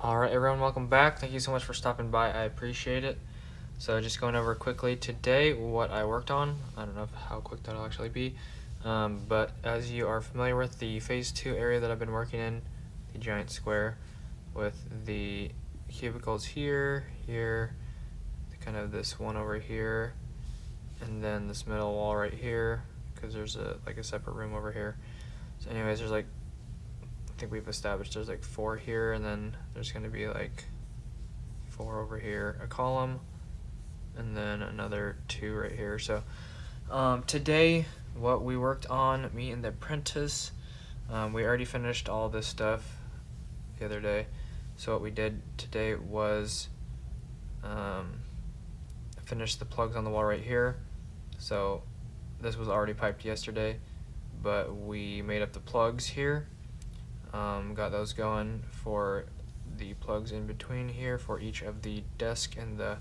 Alright everyone, welcome back. Thank you so much for stopping by. I appreciate it. So just going over quickly today what I worked on. I don't know how quick that'll actually be. But as you are familiar with the phase 2 area that I've been working in, the giant square with the cubicles here, kind of this one over here, and then this middle wall right here, because there's a separate room over here. So anyways, there's I think we've established there's 4 here, and then there's going to be 4 over here, a column, and then another 2 right here. So today what we worked on, me and the apprentice, we already finished all this stuff the other day. So what we did today was finish the plugs on the wall right here. So this was already piped yesterday, but we made up the plugs here. Got those going for the plugs in between here for each of the desk and the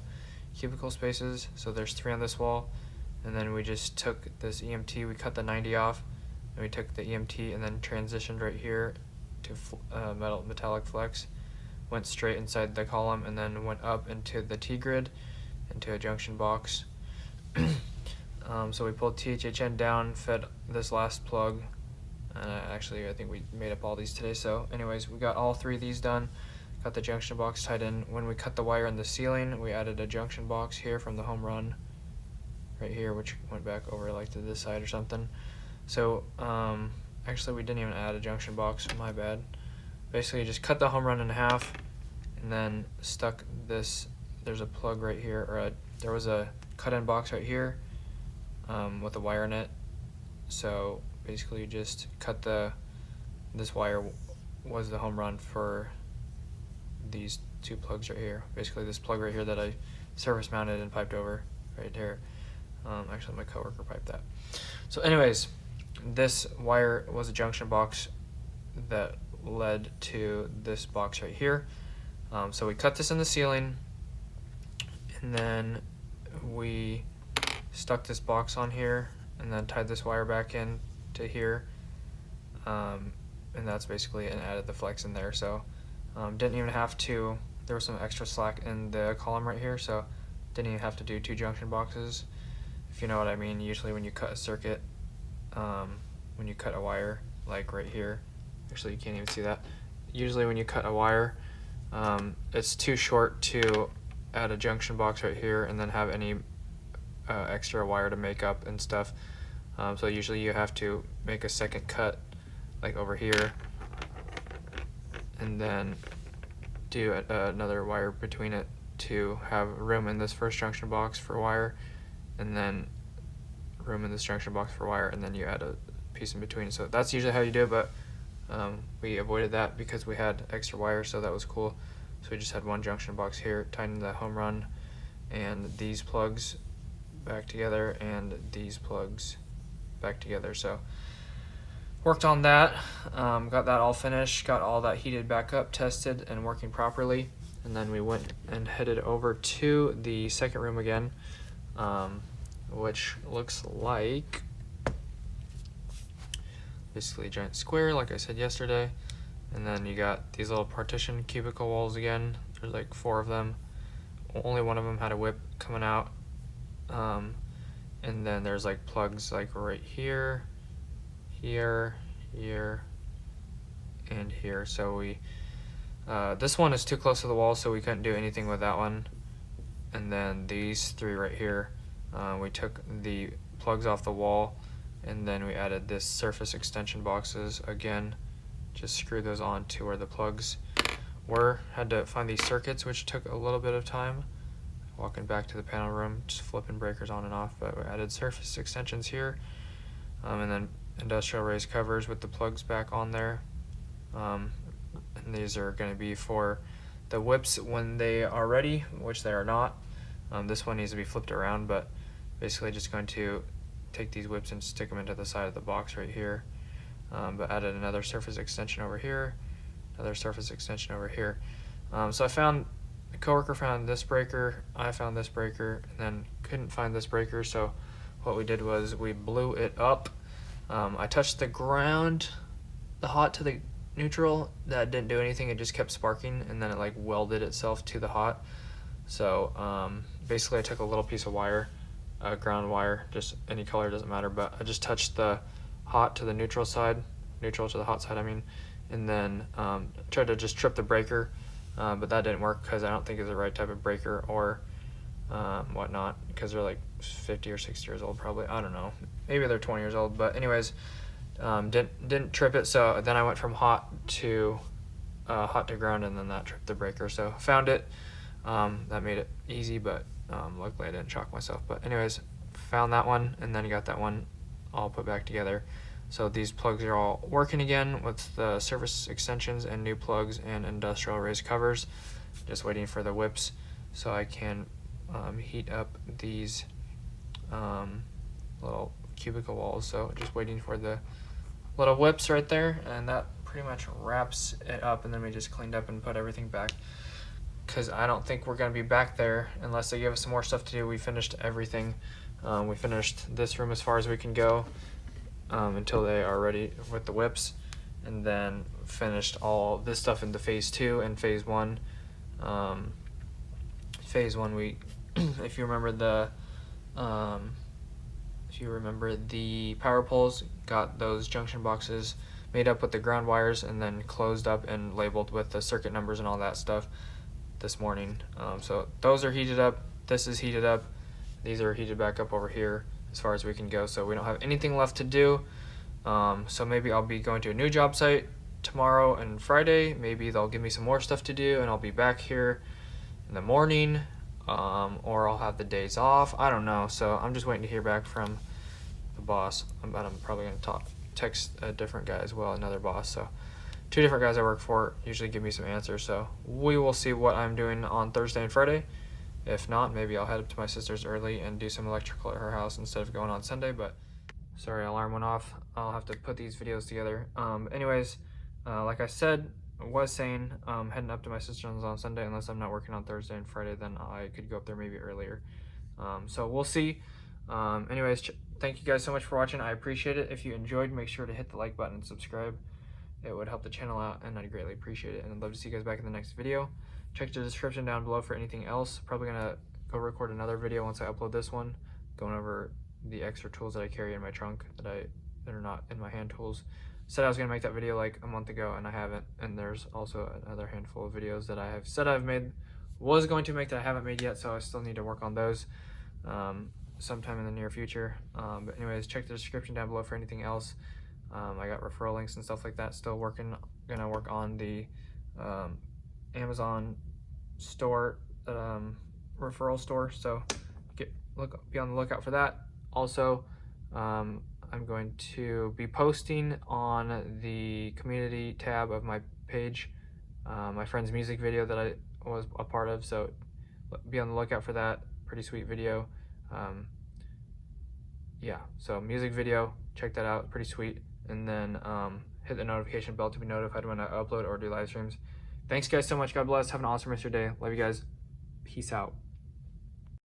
cubicle spaces. So there's 3 on this wall, and then we just took this EMT, we cut the 90 off, and we took the EMT and then transitioned right here to metallic flex, went straight inside the column, and then went up into the T-grid, into a junction box. So we pulled THHN down, fed this last plug. Actually, I think we made up all these today. So anyways, we got all 3 of these done, got the junction box tied in. When we cut the wire in the ceiling, we added a junction box here from the home run right here, which went back over to this side or something. So actually we didn't even add a junction box, my bad. Basically just cut the home run in half and then stuck this, there's a plug right here, or there was a cut-in box right here with a wire in it. So basically you just cut this wire was the home run for these 2 plugs right here. Basically this plug right here that I surface mounted and piped over right here. Actually my coworker piped that. So anyways, this wire was a junction box that led to this box right here. So we cut this in the ceiling, and then we stuck this box on here and then tied this wire back in to here, and that's basically, and added the flex in there. So didn't even have to, there was some extra slack in the column right here, so didn't even have to do 2 junction boxes, if you know what I mean. Usually when you cut a circuit, when you cut a wire, like right here, actually you can't even see that, usually when you cut a wire, it's too short to add a junction box right here and then have any extra wire to make up and stuff. So usually you have to make a second cut like over here, and then do another wire between it to have room in this first junction box for wire, and then room in this junction box for wire, and then you add a piece in between. So that's usually how you do it, but we avoided that because we had extra wire, so that was cool. So we just had 1 junction box here, tied in the home run, and these plugs back together, and these plugs back together. So worked on that, got that all finished, got all that heated back up, tested and working properly, and then we went and headed over to the second room again, which looks like basically a giant square like I said yesterday. And then you got these little partition cubicle walls again. There's 4 of them. Only one of them had a whip coming out. And then there's plugs right here, here, and here. So we this one is too close to the wall, so we couldn't do anything with that one. And then these 3 right here, we took the plugs off the wall, and then we added this surface extension boxes again. Just screw those on to where the plugs were. Had to find these circuits, which took a little bit of time. Walking back to the panel room, just flipping breakers on and off, but we added surface extensions here, and then industrial raised covers with the plugs back on there. And these are going to be for the whips when they are ready, which they are not. This one needs to be flipped around, but basically just going to take these whips and stick them into the side of the box right here. But added another surface extension over here, another surface extension over here. So I found, a coworker found this breaker, I found this breaker, and then couldn't find this breaker, so what we did was we blew it up. I touched the ground, the hot to the neutral that didn't do anything. It just kept sparking, and then it like welded itself to the hot. So basically I took a little piece of wire, ground wire, just any color, doesn't matter, but I just touched the hot to the neutral side, neutral to the hot side I mean, and then tried to just trip the breaker, but that didn't work because I don't think it's the right type of breaker or whatnot, because they're like 50 or 60 years old probably, I don't know, maybe they're 20 years old, but anyways, didn't trip it. So then I went from hot to ground, and then that tripped the breaker. So found it. That made it easy, but luckily I didn't shock myself. But anyways, found that one, and then got that one all put back together. So these plugs are all working again with the surface extensions and new plugs and industrial raised covers. Just waiting for the whips so I can heat up these little cubicle walls. So just waiting for the little whips right there, and that pretty much wraps it up. And then we just cleaned up and put everything back, because I don't think we're going to be back there unless they give us some more stuff to do. We finished everything. We finished this room as far as we can go until they are ready with the whips, and then finished all this stuff into phase 2 and phase 1. Phase 1, we if you remember the power poles, got those junction boxes made up with the ground wires and then closed up and labeled with the circuit numbers and all that stuff this morning. So those are heated up, this is heated up, these are heated back up over here as far as we can go, so we don't have anything left to do. So maybe I'll be going to a new job site tomorrow and Friday. Maybe they'll give me some more stuff to do and I'll be back here in the morning, or I'll have the days off, I don't know. So I'm just waiting to hear back from the boss, but I'm probably going to text a different guy as well, another boss. So 2 different guys I work for usually give me some answers, so we will see what I'm doing on Thursday and Friday. If not, maybe I'll head up to my sister's early and do some electrical at her house instead of going on Sunday. But sorry, alarm went off. I'll have to put these videos together. Anyways, like I said, was saying heading up to my sister's on Sunday. Unless I'm not working on Thursday and Friday, then I could go up there maybe earlier. So we'll see. Anyways, thank you guys so much for watching. I appreciate it. If you enjoyed, make sure to hit the like button and subscribe. It would help the channel out, and I'd greatly appreciate it. And I'd love to see you guys back in the next video. Check the description down below for anything else. Probably gonna go record another video once I upload this one, going over the extra tools that I carry in my trunk that are not in my hand tools. Said I was gonna make that video like a month ago, and I haven't. And there's also another handful of videos that I have said was going to make that I haven't made yet, so I still need to work on those sometime in the near future. But anyways, check the description down below for anything else. I got referral links and stuff like that. Still gonna work on the Amazon store, referral store. So be on the lookout for that. Also, I'm going to be posting on the community tab of my page my friend's music video that I was a part of. So be on the lookout for that. Pretty sweet video. Yeah, so music video, check that out, pretty sweet. And then hit the notification bell to be notified when I upload or do live streams. Thanks guys so much. God bless. Have an awesome rest of your day. Love you guys. Peace out.